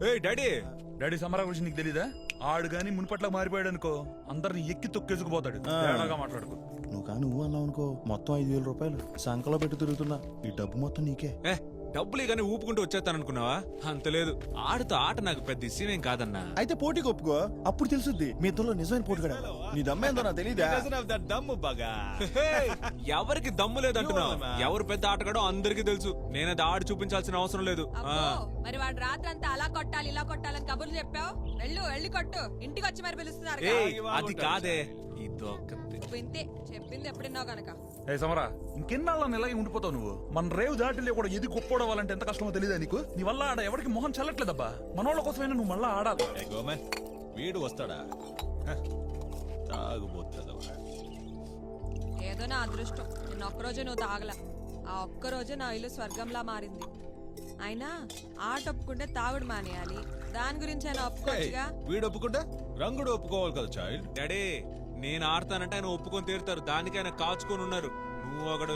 ఏ daddy, daddy సమరా గురించి నీకు తెలీదా? ఆడు గాని మునుపట్ల మారిపోయాడు అనుకో అందరిని ఎక్కి తొక్కేసుకుపోతాడు. తేడాగా మాట్లాడుకో. నువ్వు అన్నావు అనుకో మొత్తం 5,000 రూపాయలు సంకలో పెట్టి తిరుగుతున్నా. ఈ డబ్బు మొత్తం నీకే. డబ్బులు కానీ ఊపుకుంటూ వచ్చేస్తాననుకున్నావా? అంత లేదు. ఆడుతో ఆట నాకు పెద్ద ఇష్టమేం కాదన్నా. అయితే పోటీకి ఒప్పుకో, అప్పుడు తెలుసుద్ది మీ ఇద్దరులో నిజమైన పోటీ. నీ దమ్మేందో నాకు తెలీదా? ఎవరికి దమ్ము లేదంటున్నావు? ఎవరు పెద్ద ఆటగాడో అందరికీ తెలుసు. నేనది ఆడి చూపించాల్సిన అవసరం లేదు. మరి వాడు రాత్రంతా అలా కొట్టాలి ఇలా కొట్టాలని కబుర్లు చెప్పావు. వెళ్ళి కొట్టు. ఇంటికి వచ్చి మరి పిలుస్తున్నారు. అది కాదే, ఇదొక వింతే చెప్పింది ఎప్పుడున్నావు గనక. ఏ సమరా, ఇంకెన్నాళ్ళని ఇలాగే ఉండిపోతావు నువ్వు? మన రేవు దాటిలో కూడా ఎది గొప్పోవడం వాళ్ళంటే ఎంత కష్టమో తెలియదా నీకు? నీ వల్ల ఆడ ఎవరికి మొహం చల్లట్లేదబ్బా. మనోళ్ళ కోసమైనా నువ్వు మళ్ళా ఆడాలి. వీడు వస్తాడా? తాగుబోతుందా? ఏదో నా అదృష్టం. నిన్న ఒక్కరోజే నువ్వు తాగల. ఆ ఒక్కరోజే నా ఇల్లు స్వర్గంలా మారింది. అయినా ఆట ఒప్పుకుంటే తాగుడు మానేయాలి. దాని గురించి ఆయన ఒప్పుకోవచ్చుగా. వీడు ఒప్పుకుంటే రంగుడు ఒప్పుకోవాలి కదా చైల్డ్. డాడీ, నేను ఆడతానంటే ఆయన ఒప్పుకొని తీరుతారు. దానికి ఆయన కాచుకొని ఉన్నారు. నువ్వు ఒకడు